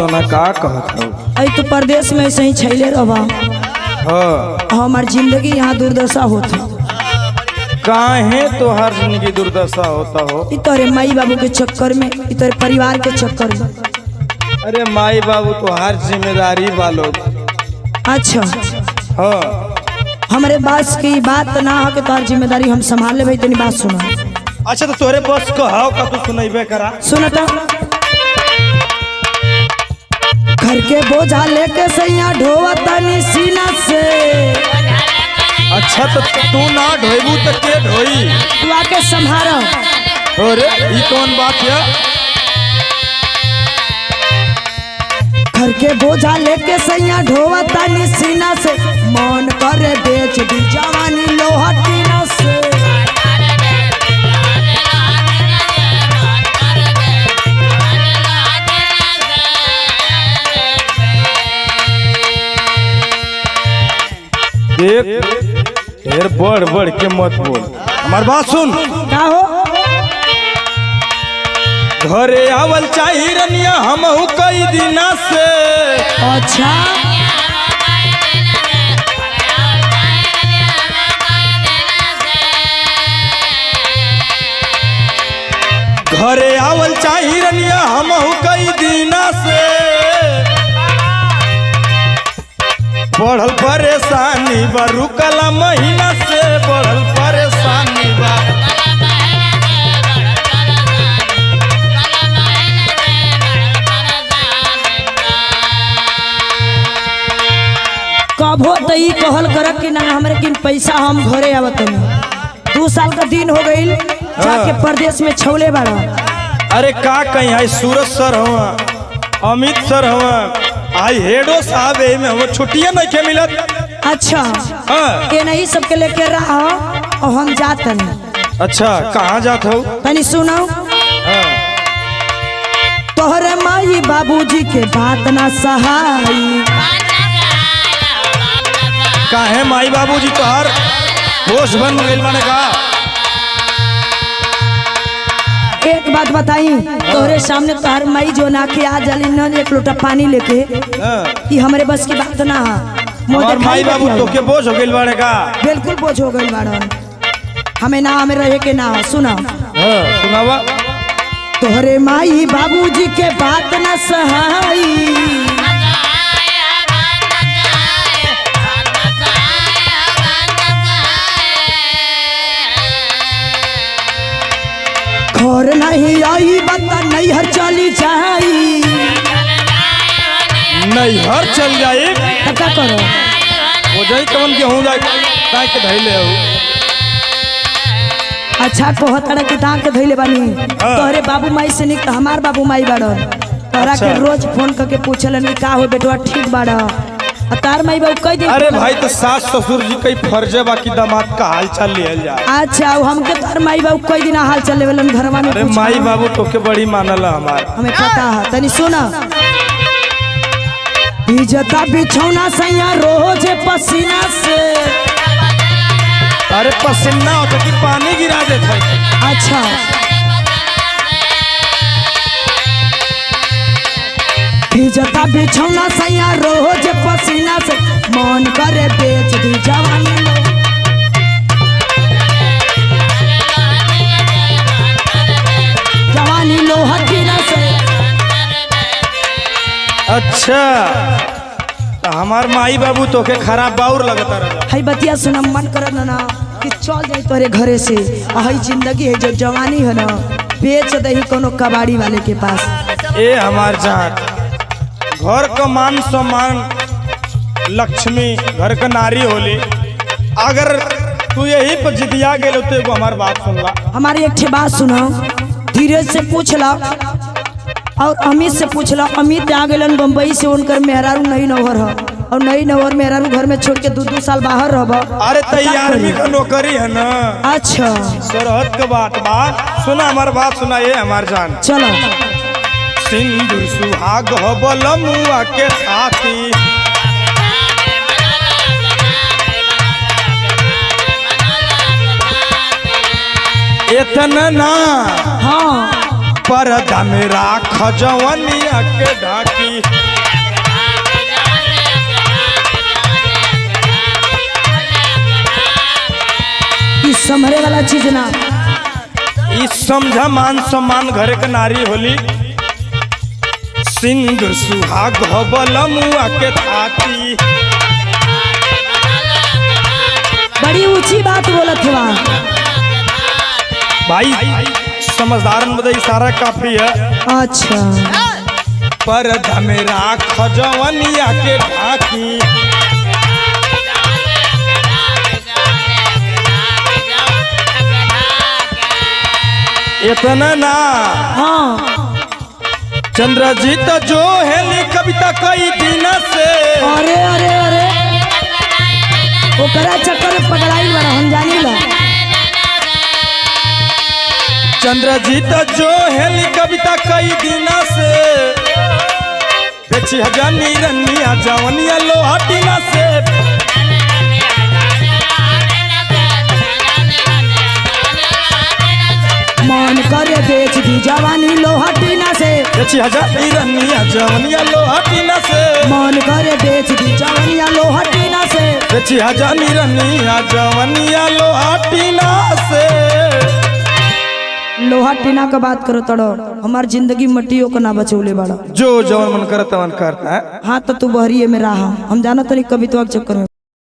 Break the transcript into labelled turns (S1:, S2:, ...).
S1: सोना का कहत हो?
S2: अई तो परदेश में ऐसे ही छैले रहा।
S1: हाँ
S2: हमार जिंदगी यहाँ दुर्दशा होता।
S1: काहे तोहार जिंदगी दुर्दशा होता हो?
S2: इ तोरे माई बाबू के चक्कर में, इ तोरे परिवार के चक्कर में।
S1: अरे माई बाबू तो हर जिम्मेदारी वालों।
S2: अच्छा
S1: हाँ
S2: हमारे बास की बात ना हो कि तोहर जिम्मेदारी हम संभाल ले। भाई तेरी बात सुना।
S1: अच्छा तो तोरे बस कहो का तू सुनैबे करा।
S2: सुनता घर के बोझा लेके सैया ढोवता सीना से।
S1: अच्छा तो तू ना ढोइबू तो के ढोई?
S2: तू आके संभारो।
S1: अरे ये कौन बात है?
S2: घर के बोझा लेके सैया ढोवता सीना से। मन करे बेच दी जवानी लोहा टीना से।
S1: देख ढेर बढ़ बढ़ के मत बोल, हमार बात सुन।
S2: का हो?
S1: घरे आवल चाही रनिया हमहू कई दिना से।
S2: अच्छा
S1: घरे आवल चाही रनिया हमहू कई दिना से। बढ़ल परेशानी बा रुकला महीना से। बढ़ल परेशानी बा।
S2: कभो तो ई कहल कर कि ना हमरे किन पैसा हम घरे आवत नहीं। 2 साल का दिन हो गईल जाके परदेश में छौले बाड़ा।
S1: अरे का कहीं है सूरज सर हुआ, अमित सर हुआ, आई हेडो साहब में हम छुट्टियां नहीं के मिलत।
S2: अच्छा
S1: हाँ।
S2: ये नहीं सबके लेके रहा और हम जात नहीं।
S1: अच्छा कहाँ जात हो?
S2: तनी सुनो।
S1: हाँ।
S2: तोहरे माई बाबूजी के बात ना सहाई।
S1: काहे माई बाबूजी तोहार होश बन गइल माने का?
S2: एक बात बताई, तोहरे सामने तोहर माई जो ना के आ जाली न एक लोटा पानी लेके।
S1: हाँ।
S2: ये हमारे बस की बात ना है।
S1: हमार माई बाबू तो के बोझ हो गइल बाड़े का?
S2: बिल्कुल बोझ हो गइल बाड़न। हमें ना हमें रहे के ना। सुना।
S1: हाँ सुनावा।
S2: तोहरे माई बाबूजी के बात ना सहाई। घर नहीं आई बता नैहर चली जाई।
S1: नैहर चल जाए
S2: तब क्या करो?
S1: हो जाई कवन के हो जाए काहे के धइले हो?
S2: अच्छा कहत के दांत के धइले बानी। तोहरे बाबू माई से निक तो हमार बाबू माई बाड़न। तोहरा के रोज फोन करके पूछलन का हो बेटवा ठीक बाड़ा। तार माई बाबू कह दे।
S1: अरे भाई तो सास ससुर जी कई फर्ज बा कि दामाद का हाल चाल लिहल जाए।
S2: अच्छा हमके तार माई बाबू कई दिन हाल चल लेवलन घरवा में।
S1: अरे माई बाबू तो के बड़ी मानल हमार।
S2: हमें पता है। तनी सुना। इज्जता बिछौना सैया रोज पसीना से।
S1: अरे पसीना होता कि पानी गिरा देता।
S2: अच्छा इज्जता बिछौना सैया रोज पसीना से। मन करे बेच दी जवानी। जवानी लोहा टीना से।
S1: अच्छा तो हमार माई बाबू तो के खराब बाउर लगता रहा।
S2: हई बतिया सुना मन करत ना कि चल जाई तोरे घरे से। हई जिंदगी है जो जवानी है ना बेच दही कोनो कबाड़ी वाले के पास।
S1: ए हमार जान घर का मान सम्मान लक्ष्मी घर का नारी होली। अगर तू यही पर जिदिया गेल तो एगो हमार बात सुनला।
S2: हमारी एक बात सुनो। धीरज से पूछला और अमित से पूछला। अमित आ गलन बम्बई से। उनकर मेहरारू नई नौहर है और नई नौहर मेहरारू घर में छोड़ के 2-2 साल बाहर रह।
S1: अरे तैयार भी का नौकरी है ना।
S2: अच्छा
S1: सरहद का बात बा। सुना हमार बात सुना ये हमार जान।
S2: चलो।
S1: सिंदूर सुहाग हो बलमुआ के साथी। इतना ना
S2: हाँ
S1: पर्दा में राख जवनिया के ढाकी।
S2: ई समरे वाला चीज ना,
S1: ई समझा मान सम्मान घर के नारी होली। सिंदूर सुहाग बलमुआ के थाती।
S2: बड़ी ऊंची बात बोलत हुआ
S1: भाई समझदारन बदे इशारा काफी है।
S2: अच्छा
S1: पर्दा में राख जवनिया के ढाकी। इतना ना,
S2: हाँ
S1: चंद्रजीत जो हेली कविता कई दिन से।
S2: अरे अरे अरे ओकरा चक्कर में पकड़ाई बड़ा हम जानी ला।
S1: चंद्रजीत जो हेली कविता कई दिन से। बेची हजानी रनिया जवनिया लोहाटीना से।
S2: मन करे बेच दी जवानी लोहाटीना से।
S1: बेची हजानी रनिया जवनिया लोहाटीना से।
S2: मन करे बेच दी जवानिया लोहाटीना से।
S1: बेची हजानी रनिया जवनिया लोहाटीना से।
S2: लोहाटीना का बात करो तड़ो, हमार जिंदगी मट्टियों को ना बचौले बड़ा।
S1: जो जवन मन करता मन करता है।
S2: हाँ तो तू बहरिए में रहा, हम जाना तो नहीं कविता के चक्कर में।